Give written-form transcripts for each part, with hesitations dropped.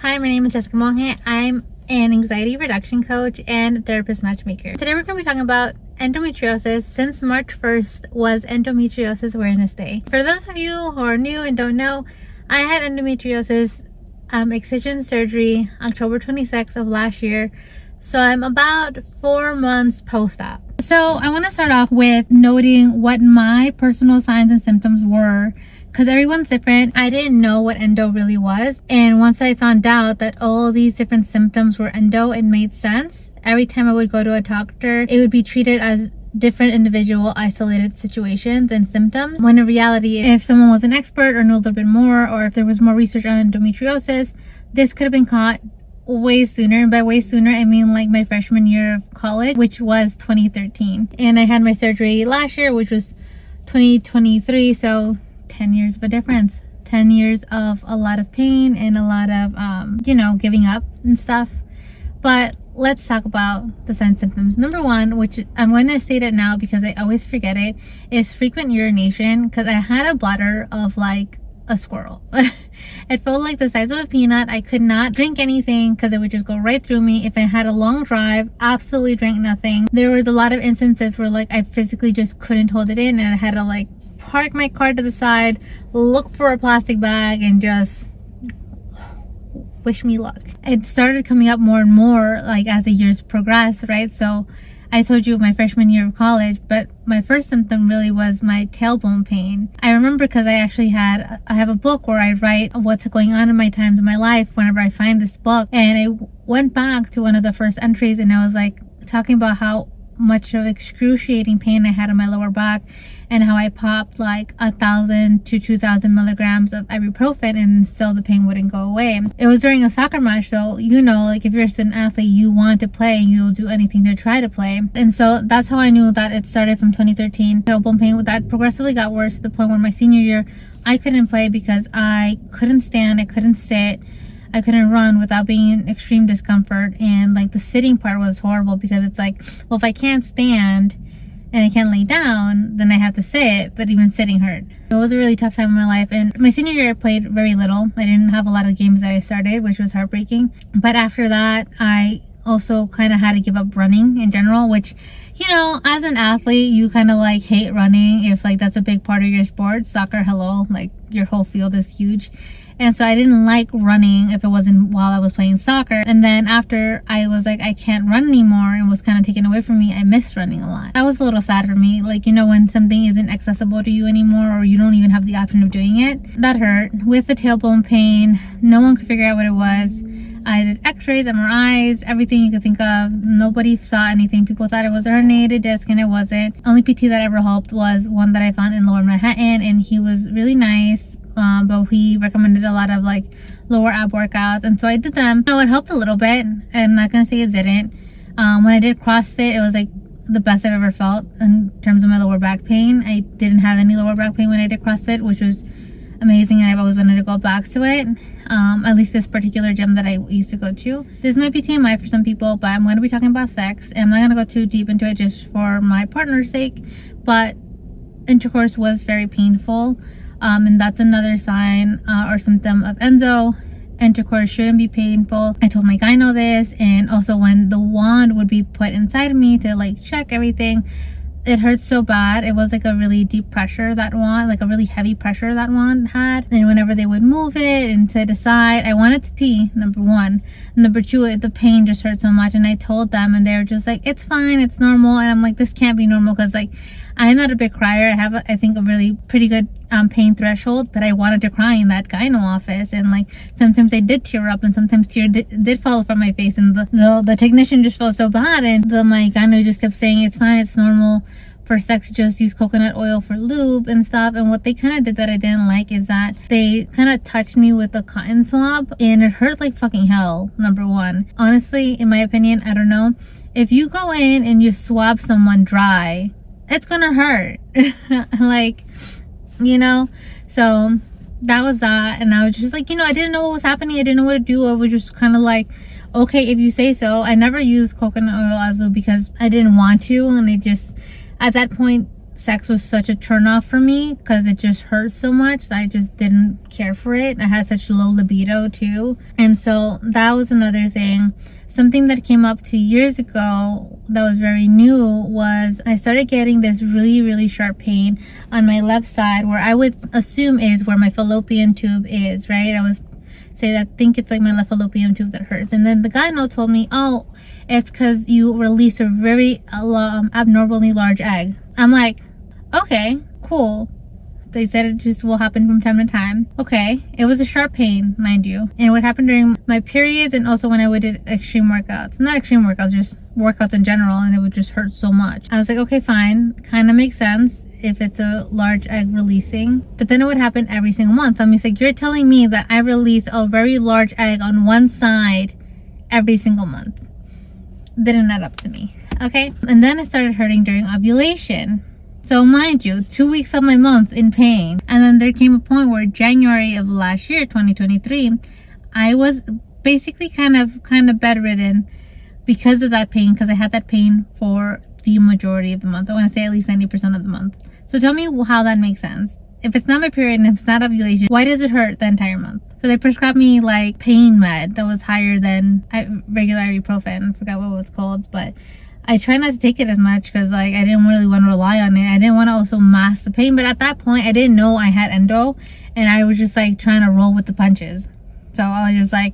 Hi, my name is Jessica Monge. I'm an anxiety reduction coach and therapist matchmaker. Today we're going to be talking about endometriosis since March 1st was Endometriosis Awareness Day. For those of you who are new and don't know, I had endometriosis excision surgery October 26th of last year. So I'm about 4 months post-op. So I want to start off with noting what my personal signs and symptoms were, because everyone's different. I didn't know what endo really was, and once I found out that all these different symptoms were endo, it made sense. Every time I would go to a doctor, it would be treated as different individual isolated situations and symptoms, when in reality, if someone was an expert or knew a little bit more, or if there was more research on endometriosis, this could have been caught way sooner. And by way sooner, I mean like my freshman year of college, which was 2013. And I had my surgery last year, which was 2023. So 10 years of a difference. 10 years of a lot of pain and a lot of, giving up and stuff. But let's talk about the signs and symptoms. Number one, which I'm going to state it now because I always forget it, is frequent urination, because I had a bladder of like a squirrel. It felt like the size of a peanut. I could not drink anything because it would just go right through me. If I had a long drive, absolutely drank nothing. There was a lot of instances where like I physically just couldn't hold it in, and I had to like park my car to the side, look for a plastic bag, and just wish me luck. It started coming up more and more like as the years progressed, right? So I told you my freshman year of college, but my first symptom really was my tailbone pain. I remember because I have a book where I write what's going on in my times in my life whenever I find this book. And I went back to one of the first entries, and I was like talking about how much of excruciating pain I had in my lower back, and how I popped like 1,000 to 2,000 milligrams of ibuprofen, and still the pain wouldn't go away. It was during a soccer match, so like if you're a student athlete, you want to play and you'll do anything to try to play. And so that's how I knew that it started from 2013. Tailbone pain that progressively got worse to the point where my senior year I couldn't play because I couldn't stand, I couldn't sit, I couldn't run without being in extreme discomfort. And like the sitting part was horrible, because it's like, well, if I can't stand and I can't lay down, then I have to sit, but even sitting hurt. It was a really tough time in my life. And my senior year I played very little. I didn't have a lot of games that I started, which was heartbreaking. But after that, I also kind of had to give up running in general, which, as an athlete, you kind of like hate running if like that's a big part of your sport. Soccer, hello, like your whole field is huge. And so I didn't like running if it wasn't while I was playing soccer. And then after I was like, I can't run anymore, and was kind of taken away from me, I missed running a lot. That was a little sad for me. Like, when something isn't accessible to you anymore, or you don't even have the option of doing it, that hurt. With the tailbone pain, no one could figure out what it was. I did x-rays, MRIs, everything you could think of. Nobody saw anything. People thought it was a herniated disc, and it wasn't. Only PT that ever helped was one that I found in Lower Manhattan, and he was really nice. But he recommended a lot of like lower ab workouts, and so I did them. So it helped a little bit. I'm not gonna say it didn't. When I did CrossFit, it was like the best I've ever felt in terms of my lower back pain. I didn't have any lower back pain when I did CrossFit, which was amazing, and I've always wanted to go back to it. At least this particular gym that I used to go to. This might be TMI for some people, but I'm going to be talking about sex, and I'm not going to go too deep into it just for my partner's sake. But intercourse was very painful. And that's another sign or symptom of endo. Intercourse shouldn't be painful. I told my gyno this, and also when the wand would be put inside me to like check everything, it hurt so bad. It was like a really deep pressure, that wand, like a really heavy pressure that wand had. And whenever they would move it and to decide, I wanted to pee, number one. Number two, the pain just hurt so much. And I told them, and they were just like, it's fine, it's normal. And I'm like, this can't be normal, because like I'm not a big crier. I have I think a really pretty good pain threshold, but I wanted to cry in that gyno office, and like sometimes I did tear up, and sometimes tears did fall from my face, and the technician just felt so bad, and my gyno just kept saying, it's fine, it's normal for sex, just use coconut oil for lube and stuff. And what they kind of did that I didn't like is that they kind of touched me with a cotton swab, and it hurt like fucking hell. Number one, honestly, in my opinion, I don't know, if you go in and you swab someone dry, it's gonna hurt. Like, so that was that. And I was just like, I didn't know what was happening. I didn't know what to do. I was just kind of like, okay, if you say so. I never used coconut oil as well because I didn't want to, and it just, at that point, sex was such a turn off for me because it just hurt so much that I just didn't care for it. I had such low libido too. And so that was another thing. Something that came up 2 years ago that was very new was I started getting this really, really sharp pain on my left side, where I would assume is where my fallopian tube is, right? I was say that I think it's like my left fallopian tube that hurts. And then the gyno told me, oh, it's because you release a very abnormally large egg. I'm like, okay, cool. They said it just will happen from time to time. Okay, it was a sharp pain, mind you. And it would happen during my periods and also when I would do extreme workouts. Not extreme workouts, just workouts in general, and it would just hurt so much. I was like, okay, fine. Kind of makes sense if it's a large egg releasing. But then it would happen every single month. So I'm like, you're telling me that I release a very large egg on one side every single month. Didn't add up to me. Okay, and then it started hurting during ovulation. So mind you, 2 weeks of my month in pain. And then there came a point where January of last year, 2023, I was basically kind of bedridden because of that pain, because I had that pain for the majority of the month. I want to say at least 90% of the month. So tell me how that makes sense. If it's not my period and if it's not ovulation, why does it hurt the entire month? So they prescribed me like pain med that was higher than regular ibuprofen. I forgot what it was called, but I try not to take it as much because like I didn't really want to rely on it. I didn't want to also mask the pain, but at that point I didn't know I had endo, and I was just like trying to roll with the punches. So I was just like,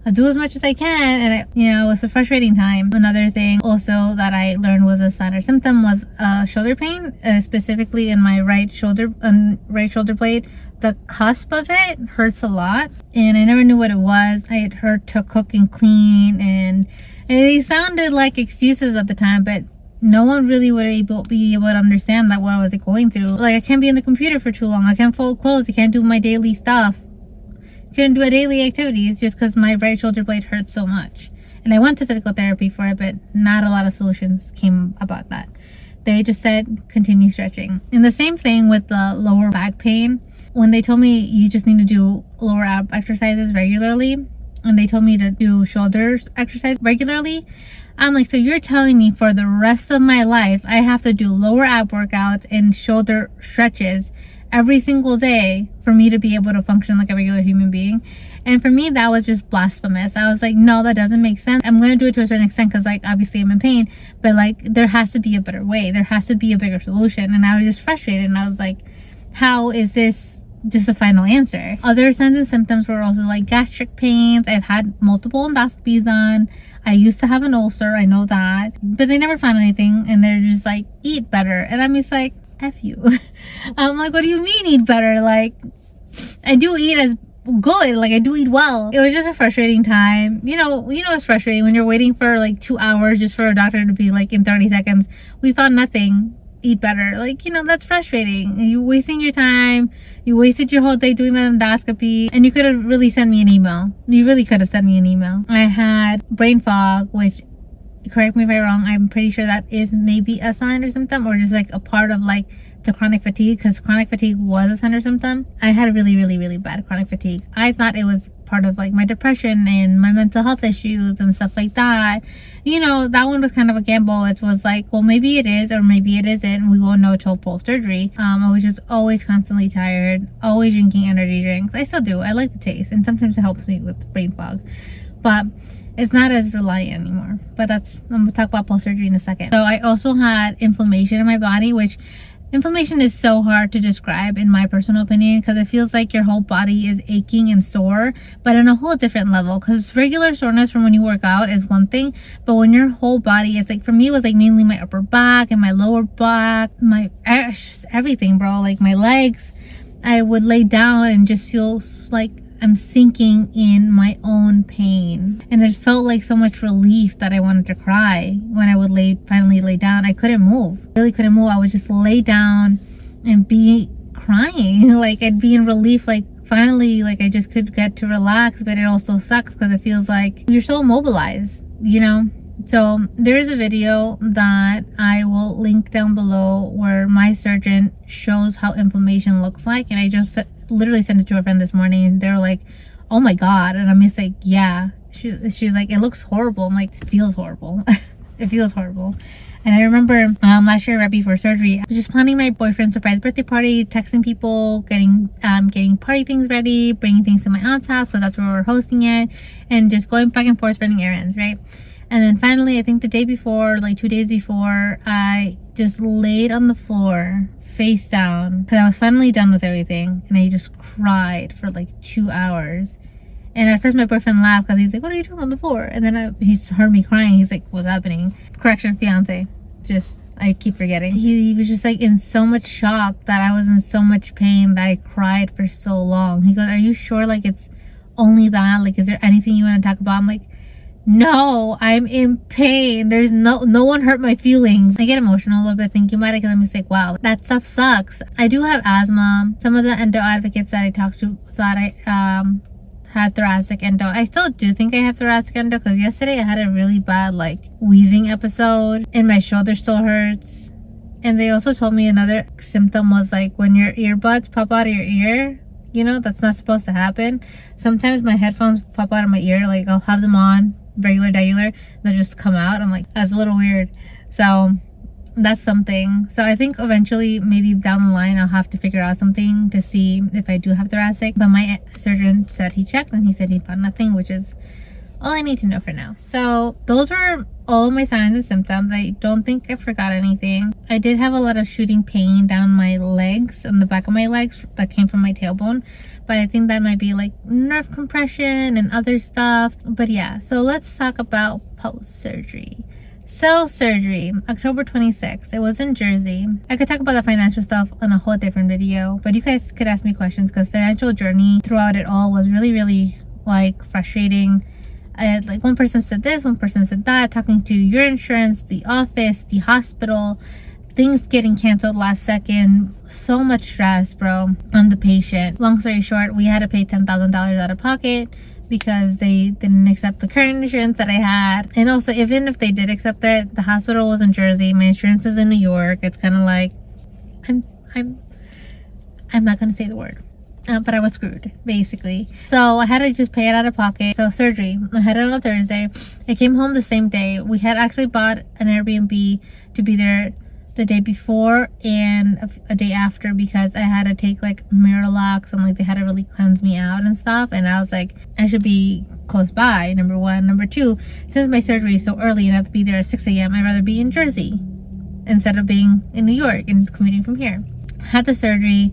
I'll do as much as I can, and it was a frustrating time. Another thing also that I learned was a sign or symptom was shoulder pain, specifically in my right shoulder blade. The cusp of it hurts a lot, and I never knew what it was. It hurt to cook and clean, and they sounded like excuses at the time, but no one really would be able to understand that what I was going through. Like, I can't be in the computer for too long. I can't fold clothes. I can't do my daily stuff. Couldn't do a daily activities just because my right shoulder blade hurts so much. And I went to physical therapy for it, but not a lot of solutions came about that. They just said continue stretching. And the same thing with the lower back pain. When they told me you just need to do lower ab exercises regularly, and they told me to do shoulders exercise regularly, I'm like, so you're telling me for the rest of my life I have to do lower ab workouts and shoulder stretches every single day for me to be able to function like a regular human being? And for me, that was just blasphemous. I was like, no, that doesn't make sense. I'm going to do it to a certain extent because like obviously I'm in pain, but like there has to be a better way. There has to be a bigger solution. And I was just frustrated, and I was like, how is this just the final answer? Other signs and symptoms were also like gastric pains. I've had multiple endoscopies done. I used to have an ulcer, I know that, but they never found anything, and they're just like, eat better. And I'm just like, F you. I'm like, what do you mean eat better? Like, I do eat as good, like I do eat well. It was just a frustrating time. You know it's frustrating when you're waiting for like 2 hours just for a doctor to be like, in 30 seconds we found nothing, eat better. Like, that's frustrating. You're wasting your time. You wasted your whole day doing the endoscopy, and you could have really sent me an email. You really could have sent me an email. I had brain fog, which, correct me if I'm wrong, I'm pretty sure that is maybe a sign or symptom, or just like a part of like the chronic fatigue, because chronic fatigue was a sign or symptom. I had really, really, really bad chronic fatigue. I thought it was part of like my depression and my mental health issues and stuff like that. That one was kind of a gamble. It was like, well, maybe it is or maybe it isn't. We won't know till post-surgery. I was just always constantly tired, always drinking energy drinks. I still do. I like the taste, and sometimes it helps me with brain fog, but it's not as reliant anymore. But I'm gonna talk about post-surgery in a second. So I also had inflammation in my body, which inflammation is so hard to describe in my personal opinion, because it feels like your whole body is aching and sore, but on a whole different level. Because regular soreness from when you work out is one thing, but when your whole body, it's like, for me it was like mainly my upper back and my lower back, my everything, bro. Like my legs, I would lay down and just feel like I'm sinking in my own pain, and it felt like so much relief that I wanted to cry when I would finally lay down. I couldn't move, really couldn't move. I would just lay down and be crying. Like I'd be in relief, like finally, like I just could get to relax. But it also sucks because it feels like you're so immobilized, So there is a video that I will link down below where my surgeon shows how inflammation looks like, and I just literally sent it to a friend this morning, and they're like, oh my god. And I'm just like, yeah. She's like, it looks horrible. I'm like, it feels horrible. It feels horrible. And I remember last year right before surgery, I was just planning my boyfriend's surprise birthday party, texting people, getting party things ready, bringing things to my aunt's house because that's where we're hosting it, and just going back and forth running errands, right? And then finally, I think the day before, like 2 days before, I just laid on the floor face down because I was finally done with everything, and I just cried for like 2 hours. And at first my boyfriend laughed because he's like, what are you doing on the floor? And then he heard me crying. He's like, what's happening? Correction, fiance. I keep forgetting. He was just like in so much shock that I was in so much pain that I cried for so long. He goes, are you sure like it's only that? Like, is there anything you want to talk about? I'm like, no, I'm in pain. There's no one hurt my feelings. I get emotional a little bit thinking about it because I'm just like, wow, that stuff sucks. I do have asthma. Some of the endo advocates that I talked to thought I had thoracic endo. I still do think I have thoracic endo because yesterday I had a really bad like wheezing episode and my shoulder still hurts. And they also told me another symptom was like when your earbuds pop out of your ear, you know, that's not supposed to happen. Sometimes my headphones pop out of my ear, like I'll have them on regular, they'll just come out. I'm like, that's a little weird. So that's something. So I think eventually, maybe down the line, I'll have to figure out something to see if I do have thoracic. But my surgeon said he checked and he said he found nothing, which is all I need to know for now. So those were all of my signs and symptoms. I don't think I forgot anything. I did have a lot of shooting pain down my legs, on the back of my legs, that came from my tailbone. But I think that might be like nerve compression and other stuff. But yeah, so let's talk about post-surgery. So surgery, October 26th. It was in Jersey. I could talk about the financial stuff on a whole different video, but you guys could ask me questions because financial journey throughout it all was really like frustrating. I had like one person said this, one person said that, talking to your insurance, the office, the hospital, things getting canceled last second. So much stress, bro, on the patient. Long story short, we had to pay $10,000 out of pocket because they didn't accept the current insurance that I had. And also, even if they did accept it, the hospital was in Jersey, my insurance is in New York. It's kind of like I'm not gonna say the word, but I was screwed basically. So I had to just pay it out of pocket. So surgery, I had it on a Thursday. I came home the same day. We had actually bought an Airbnb to be there the day before and a day after because I had to take like Miralax and like they had to really cleanse me out and stuff, and I was like, I should be close by, number one. Number two, since my surgery is so early and I have to be there at 6 a.m, I'd rather be in Jersey instead of being in New York and commuting from here. Had the surgery,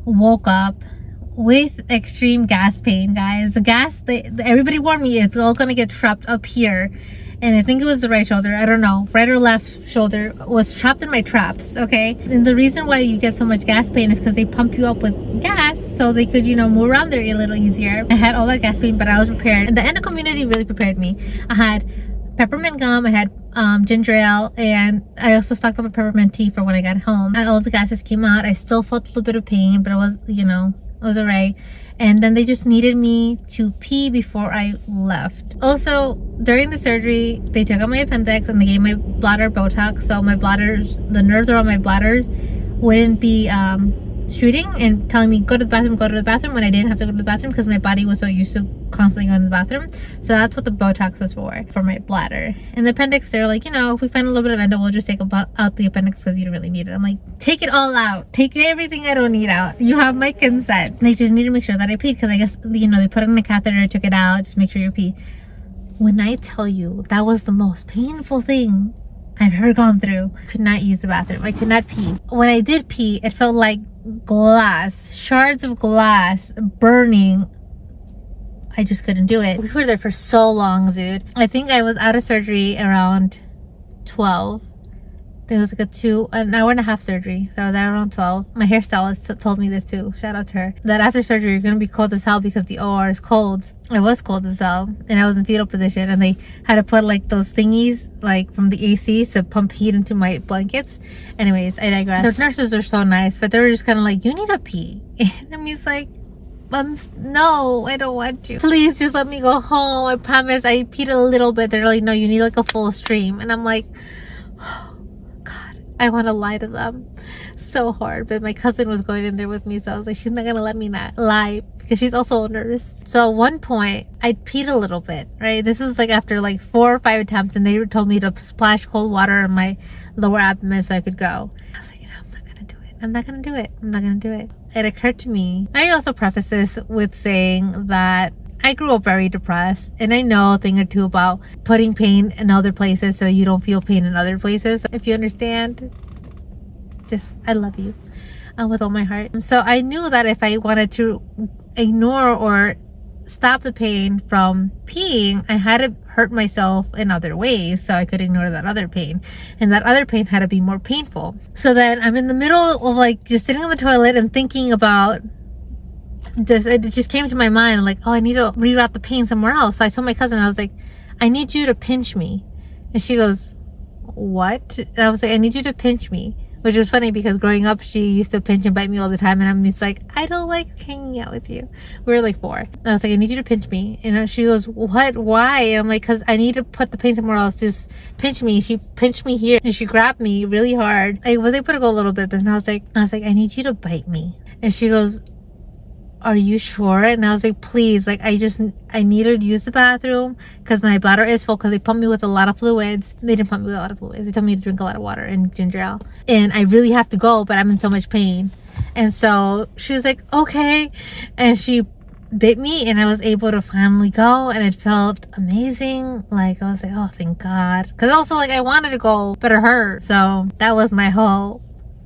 woke up with extreme gas pain, guys. The gas, everybody warned me it's all gonna get trapped up here. And I think it was the right shoulder, I don't know, right or left shoulder was trapped in my traps, okay? And the reason why you get so much gas pain is because they pump you up with gas so they could, you know, move around there a little easier. I had all that gas pain, but I was prepared. And the endo community really prepared me. I had peppermint gum, I had ginger ale, and I also stocked up a peppermint tea for when I got home. All the gases came out. I still felt a little bit of pain, but it was, you know, it was alright. And then they just needed me to pee before I left. Also, during the surgery, they took out my appendix and they gave my bladder Botox. So my bladders, the nerves around my bladder wouldn't be shooting and telling me go to the bathroom when I didn't have to go to the bathroom because my body was so used to constantly going to the bathroom. So that's what the Botox was for my bladder. And the appendix, they're like, you know, if we find a little bit of endo, we'll just take out the appendix because you don't really need it. I'm like, take it all out. Take everything I don't need out. You have my consent. They just need to make sure that I peed because I guess, you know, they put it in the catheter, took it out, just make sure you pee. When I tell you that was the most painful thing I've ever gone through. Could not use the bathroom. I could not pee. When I did pee, it felt like glass, shards of glass burning. I just couldn't do it. We were there for so long, dude. I think I was out of surgery around 12. I think it was like an hour and a half surgery. So I was out around 12. My hairstylist told me this too. Shout out to her. That after surgery, you're gonna be cold as hell because the OR is cold. I was cold as hell and I was in fetal position and they had to put like those thingies like from the AC to pump heat into my blankets. Anyways, I digress. The nurses are so nice, but they were just kind of like, you need a pee. And I mean, it's like, no, I don't want to. Please just let me go home. I promise. I peed a little bit. They're like, no, you need like a full stream. And I'm like, oh, God, I want to lie to them so hard. But my cousin was going in there with me, so I was like, she's not gonna let me not lie because she's also a nurse. So at one point, I peed a little bit, right? This was like after like 4 or 5 attempts, and they told me to splash cold water on my lower abdomen so I could go. I was like, you know, I'm not gonna do it. I'm not gonna do it. I'm not gonna do it. It occurred to me. I also preface this with saying that I grew up very depressed, and I know a thing or two about putting pain in other places so you don't feel pain in other places. If you understand, just, I love you with all my heart. So I knew that if I wanted to ignore or stop the pain from peeing, I had to hurt myself in other ways so I could ignore that other pain, and that other pain had to be more painful. So then I'm in the middle of like just sitting on the toilet and thinking about this. It just came to my mind like, oh, I need to reroute the pain somewhere else. So I told my cousin, I was like, I need you to pinch me. And she goes, what? And I was like, I need you to pinch me. Which was funny because growing up, she used to pinch and bite me all the time. And I'm just like, I don't like hanging out with you. We were like 4. And I was like, I need you to pinch me. And she goes, what? Why? And I'm like, because I need to put the pain somewhere else. Just pinch me. She pinched me here and she grabbed me really hard. I was able to go a little bit, but then I was like, I need you to bite me. And she goes, are you sure? And I was like, please, like, I need to use the bathroom because my bladder is full, because they pumped me with a lot of fluids. They didn't pump me with a lot of fluids. They told me to drink a lot of water and ginger ale. And I really have to go, but I'm in so much pain. And so she was like, okay. And she bit me, and I was able to finally go, and it felt amazing. Like, I was like, oh, thank God. Because also, like, I wanted to go, but it hurt. So that was my whole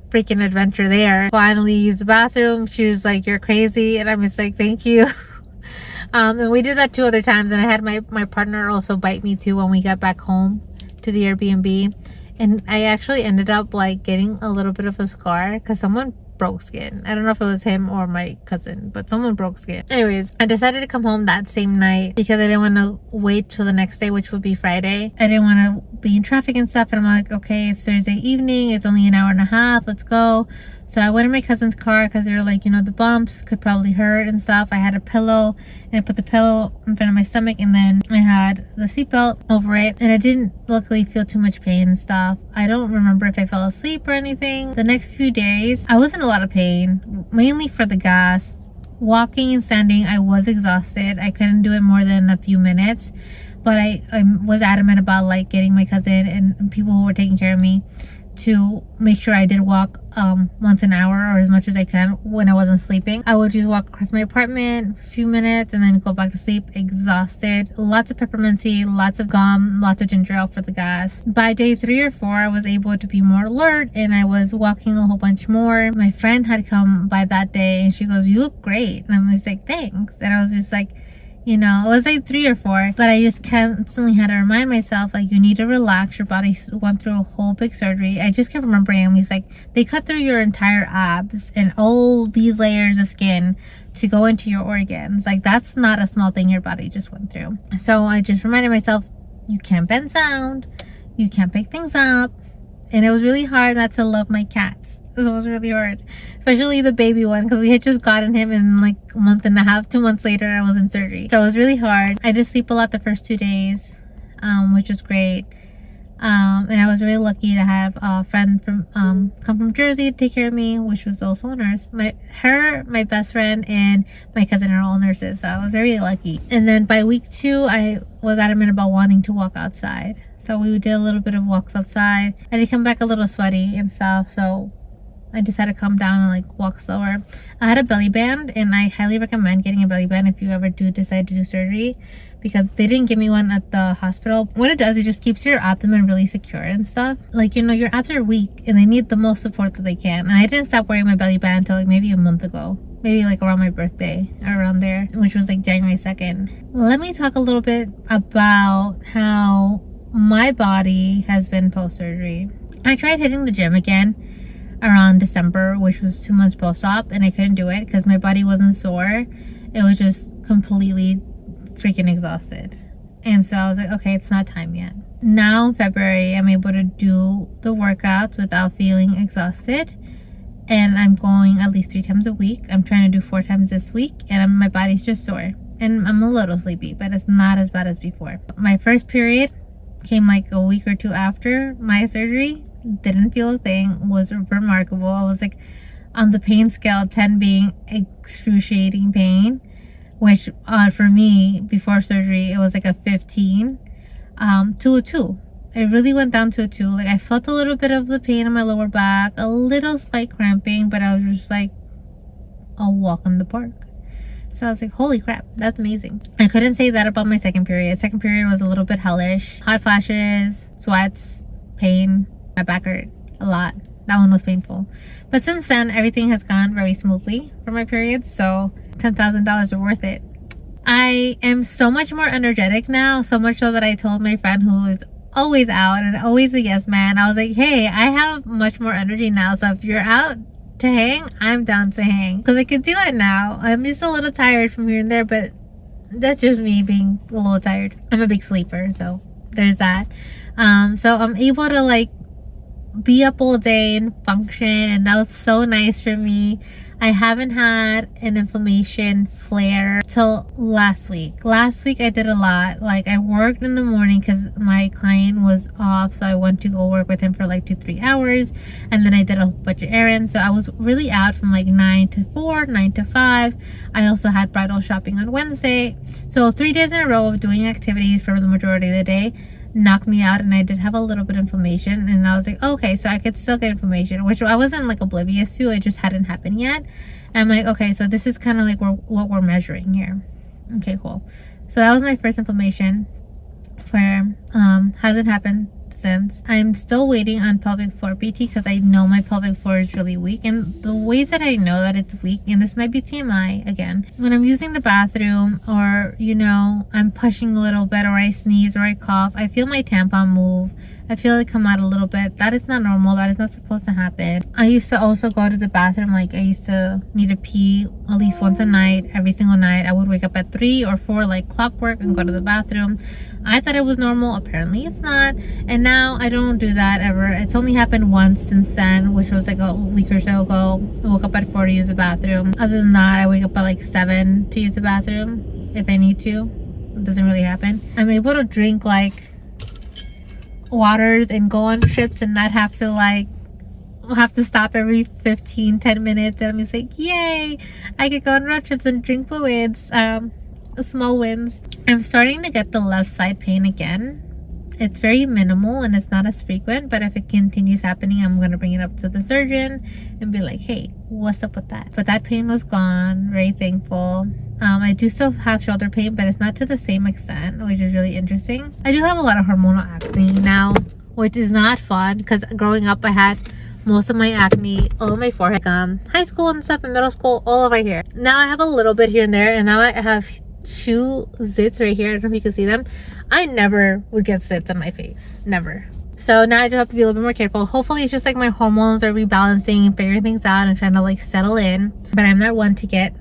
freaking adventure there. Finally used the bathroom. She was like, you're crazy. And I'm just like, thank you. And we did that 2 other times, and I had my partner also bite me too when we got back home to the Airbnb. And I actually ended up like getting a little bit of a scar because someone broke skin. I don't know if it was him or my cousin, but someone broke skin. Anyways, I decided to come home that same night because I didn't want to wait till the next day, which would be Friday. I didn't want to be in traffic and stuff. And I'm like, okay, it's Thursday evening. It's only an hour and a half. Let's go. So I went in my cousin's car because they were like, you know, the bumps could probably hurt and stuff. I had a pillow, and I put the pillow in front of my stomach, and then I had the seatbelt over it, and I didn't luckily feel too much pain and stuff. I don't remember if I fell asleep or anything. The next few days, I was in a lot of pain, mainly for the gas. Walking and standing, I was exhausted. I couldn't do it more than a few minutes, but I was adamant about like getting my cousin and people who were taking care of me to make sure I did walk once an hour or as much as I can when I wasn't sleeping. I would just walk across my apartment a few minutes and then go back to sleep exhausted. Lots of peppermint tea, lots of gum, lots of ginger ale for the gas. By day 3 or 4, I was able to be more alert, and I was walking a whole bunch more. My friend had come by that day, and she goes, you look great. And I was like, thanks. And I was just like, you know, it was like 3 or 4, but I just constantly had to remind myself, like, you need to relax. Your body went through a whole big surgery. I just kept remembering him. He's like, they cut through your entire abs and all these layers of skin to go into your organs. Like, that's not a small thing your body just went through. So I just reminded myself, you can't bend sound, you can't pick things up. And it was really hard not to love my cats. It was really hard, especially the baby one, because we had just gotten him, and like a month and a half, 2 months later, I was in surgery. So it was really hard. I did sleep a lot the first 2 days, which was great. And I was really lucky to have a friend from come from Jersey to take care of me, which was also a nurse. My best friend, and my cousin are all nurses, so I was very lucky. And then by week 2, I was adamant about wanting to walk outside. So we did a little bit of walks outside. I did come back a little sweaty and stuff, so I just had to calm down and like walk slower. I had a belly band, and I highly recommend getting a belly band if you ever do decide to do surgery, because they didn't give me one at the hospital. What it does, it just keeps your abdomen really secure and stuff. Like, you know, your abs are weak and they need the most support that they can. And I didn't stop wearing my belly band until like maybe a month ago. Maybe like around my birthday, around there, which was like January 2nd. Let me talk a little bit about how my body has been post-surgery. I tried hitting the gym again around December, which was 2 months post-op, and I couldn't do it because my body wasn't sore. It was just completely freaking exhausted. And so I was like, okay, it's not time yet. Now in February, I'm able to do the workouts without feeling exhausted, and I'm going at least 3 times a week. I'm trying to do 4 times this week, and my body's just sore, and I'm a little sleepy, but it's not as bad as before. My first period came like a week or 2 after my surgery. Didn't feel a thing. Was remarkable. I was like on the pain scale, 10 being excruciating pain, which for me before surgery it was like a 15 to a 2. It really went down to a 2. Like I felt a little bit of the pain in my lower back, a little slight cramping, but I was just like a walk in the park. So I was like, holy crap, that's amazing. I couldn't say that about my second period. Second period was a little bit hellish. Hot flashes, sweats, pain. My back hurt a lot. That one was painful. But since then, everything has gone very smoothly for my periods. So $10,000 are worth it. I am so much more energetic now. So much so that I told my friend who is always out and always a yes man. I was like, hey, I have much more energy now. So if you're out to hang, I'm down to hang. Because I can do it now. I'm just a little tired from here and there. But that's just me being a little tired. I'm a big sleeper. So there's that. So I'm able to like be up all day and function, and that was so nice for me. I haven't had an inflammation flare till last week. Last week I did a lot. Like I worked in the morning because my client was off, so I went to go work with him for like 2-3 hours, and then I did a bunch of errands. So I was really out from like 9 to 4, 9 to 5. I also had bridal shopping on Wednesday. So 3 days in a row of doing activities for the majority of the day knocked me out, and I did have a little bit of inflammation, and I was like, okay, so I could still get inflammation, which I wasn't like oblivious to. It just hadn't happened yet. And I'm like, okay, so this is kind of like what we're measuring here. Okay, cool. So that was my first inflammation flare. Hasn't happened since. I'm still waiting on pelvic floor PT because I know my pelvic floor is really weak, and the ways that I know that it's weak, and this might be TMI again, when I'm using the bathroom, or you know, I'm pushing a little bit, or I sneeze or I cough, I feel my tampon move. I feel it come out a little bit. That is not normal. That is not supposed to happen. I used to also go to the bathroom, like I used to need to pee at least once a night, every single night. I would wake up at 3 or 4 like clockwork and go to the bathroom. I thought it was normal. Apparently it's not. And now I don't do that ever. It's only happened once since then, which was like a week or so ago. I woke up at 4 to use the bathroom. Other than that, I wake up at like 7 to use the bathroom if I need to. It doesn't really happen. I'm able to drink like waters and go on trips and not have to stop every 10 minutes, and I'm just like, yay, I could go on road trips and drink fluids. Small wins. I'm starting to get the left side pain again. It's very minimal and it's not as frequent, but if it continues happening, I'm going to bring it up to the surgeon and be like, hey, what's up with that? But that pain was gone. Very thankful. I do still have shoulder pain, but it's not to the same extent, which is really interesting. I do have a lot of hormonal acne now, which is not fun because growing up, I had most of my acne all on my forehead. High school and stuff and middle school, all over here. Now I have a little bit here and there, and now I have 2 zits right here. I don't know if you can see them. I never would get zits on my face. Never. So now I just have to be a little bit more careful. Hopefully it's just like my hormones are rebalancing and figuring things out and trying to like settle in. But I'm not one to get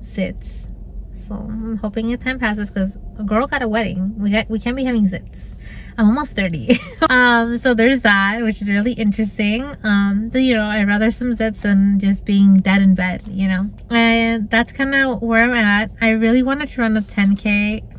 zits. So I'm hoping as time passes, because a girl got a wedding. We can't be having zits. I'm almost 30. So there's that, which is really interesting. So you know, I'd rather some zits than just being dead in bed, you know. And that's kind of where I'm at. I really wanted to run a 10K.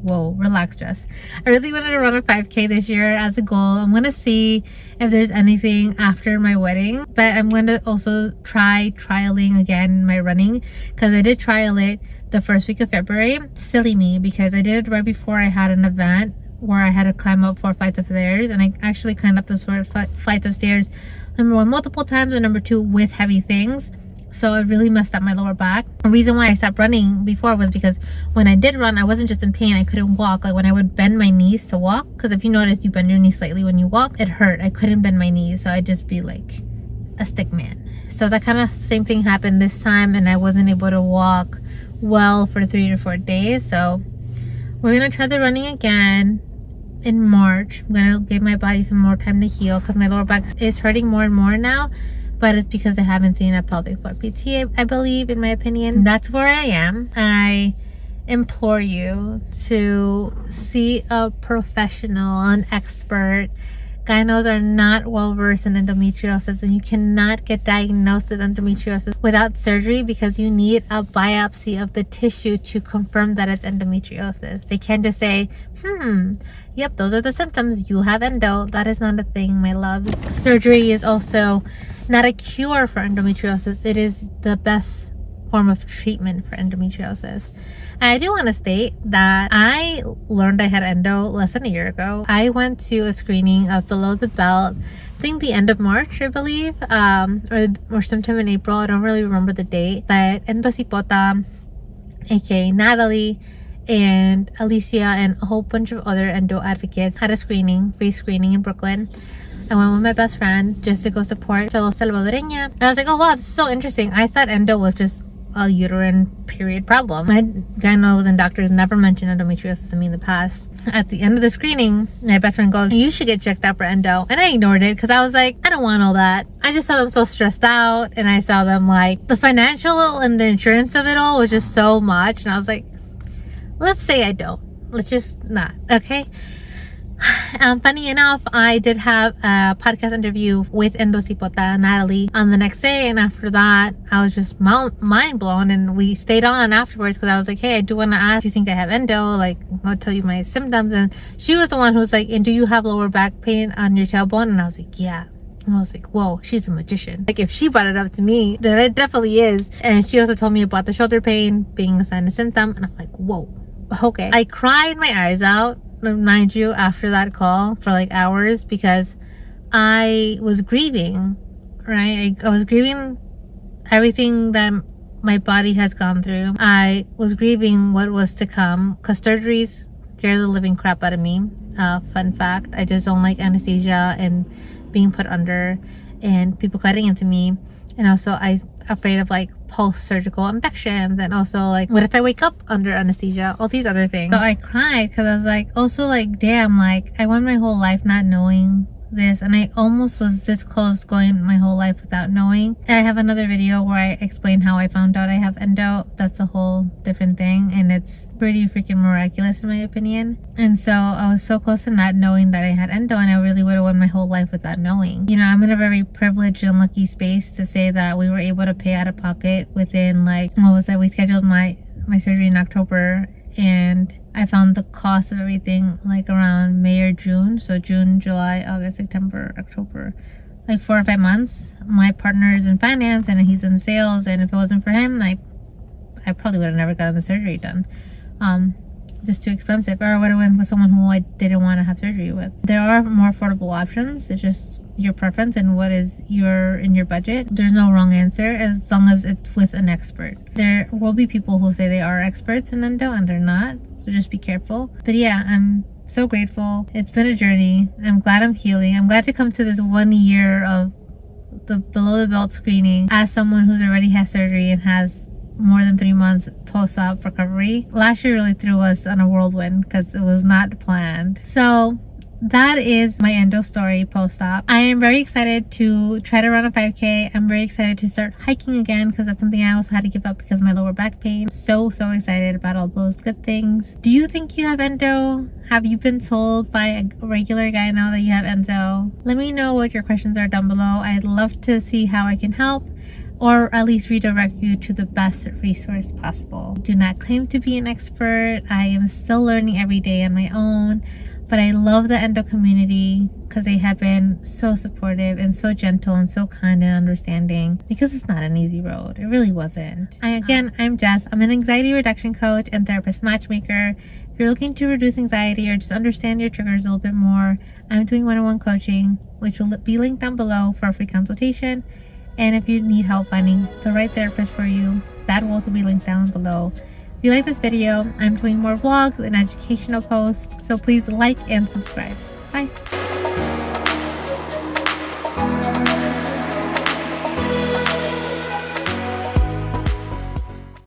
Whoa, relax, Jess. I really wanted to run a 5K this year as a goal. I'm gonna see if there's anything after my wedding, but I'm going to also try trialing again my running, because I did trial it the first week of February. Silly me, because I did it right before I had an event where I had to climb up 4 flights of stairs, and I actually climbed up those 4 flights of stairs, number 1 multiple times, and number 2 with heavy things. So it really messed up my lower back. The reason why I stopped running before was because when I did run, I wasn't just in pain, I couldn't walk. Like when I would bend my knees to walk, because if you notice, you bend your knees slightly when you walk, it hurt. I couldn't bend my knees, so I'd just be like a stick man. So that kind of same thing happened this time, and I wasn't able to walk well for 3 to 4 days. So we're gonna try the running again in March. I'm gonna give my body some more time to heal, because my lower back is hurting more and more now. But it's because I haven't seen a pelvic floor PT, I believe, in my opinion. That's where I am. I implore you to see a professional, an expert. Gynos are not well versed in endometriosis, and you cannot get diagnosed with endometriosis without surgery, because you need a biopsy of the tissue to confirm that it's endometriosis. They can't just say, yep, those are the symptoms, you have endo. That is not a thing, my loves. Surgery is also not a cure for endometriosis. It is the best form of treatment for endometriosis. And I do want to state that I learned I had endo less than a year ago. I went to a screening of below the belt, I think the end of March, I believe, or sometime in April. I don't really remember the date, but Endo Cipota, aka Natalie, and Alicia, and a whole bunch of other Endo Advocates had a free screening in Brooklyn. I went with my best friend just to go support fellow Salvadoreña. And I was like, oh wow, this is so interesting. I thought endo was just a uterine period problem. My gynos and doctors never mentioned endometriosis to me in the past. At the end of the screening, my best friend goes, you should get checked out for endo. And I ignored it because I was like, I don't want all that. I just saw them so stressed out, and I saw them like the financial and the insurance of it all was just so much. And I was like, let's say I don't. Let's just not. Okay. Funny enough, I did have a podcast interview with Endo Cipota, Natalie, on the next day, and after that I was just mind blown, and we stayed on afterwards because I was like, hey, I do want to ask if you think I have endo, like I'll tell you my symptoms. And she was the one who was like, and do you have lower back pain on your tailbone? And I was like, yeah. And I was like, whoa, she's a magician. Like, if she brought it up to me, then it definitely is. And she also told me about the shoulder pain being a sign of symptom, and I'm like, whoa, okay. I cried my eyes out, mind you, after that call for like hours, because I was grieving, right? I was grieving everything that my body has gone through. I was grieving what was to come, because surgeries scare the living crap out of me. Fun fact, I just don't like anesthesia and being put under and people cutting into me. And also I'm afraid of like post-surgical infections, and also like, what if I wake up under anesthesia, all these other things. So I cried because I was like, also like, damn, like I went my whole life not knowing this, and I almost was this close going my whole life without knowing. And I have another video where I explain how I found out I have endo. That's a whole different thing, and it's pretty freaking miraculous in my opinion. And so I was so close to not knowing that I had endo, and I really would have went my whole life without knowing. You know, I'm in a very privileged and lucky space to say that we were able to pay out of pocket within like, what was that, we scheduled my surgery in October, and I found the cost of everything like around May or June. So June, July, August, September, October, like 4 or 5 months. My partner is in finance and he's in sales, and if it wasn't for him, I probably would have never gotten the surgery done. Just too expensive, or I would have went with someone who I didn't want to have surgery with. There are more affordable options. It's just your preference and what is in your budget. There's no wrong answer as long as it's with an expert. There will be people who say they are experts in endo and they're not, so just be careful. But yeah, I'm so grateful. It's been a journey. I'm glad I'm healing. I'm glad to come to this 1 year of the below the belt screening as someone who's already had surgery and has more than 3 months post-op recovery. Last year really threw us on a whirlwind because it was not planned. So that is my endo story post-op. I am very excited to try to run a 5K. I'm very excited to start hiking again because that's something I also had to give up because of my lower back pain. So excited about all those good things. Do you think you have endo? Have you been told by a regular gyno that you have endo? Let me know what your questions are down below. I'd love to see how I can help, or at least redirect you to the best resource possible. Do not claim to be an expert. I am still learning every day on my own, but I love the endo community because they have been so supportive and so gentle and so kind and understanding, because it's not an easy road. It really wasn't. I'm Jess. I'm an anxiety reduction coach and therapist matchmaker. If you're looking to reduce anxiety or just understand your triggers a little bit more, I'm doing one-on-one coaching, which will be linked down below for a free consultation. And if you need help finding the right therapist for you, that will also be linked down below. If you like this video, I'm doing more vlogs and educational posts, so please like and subscribe. Bye.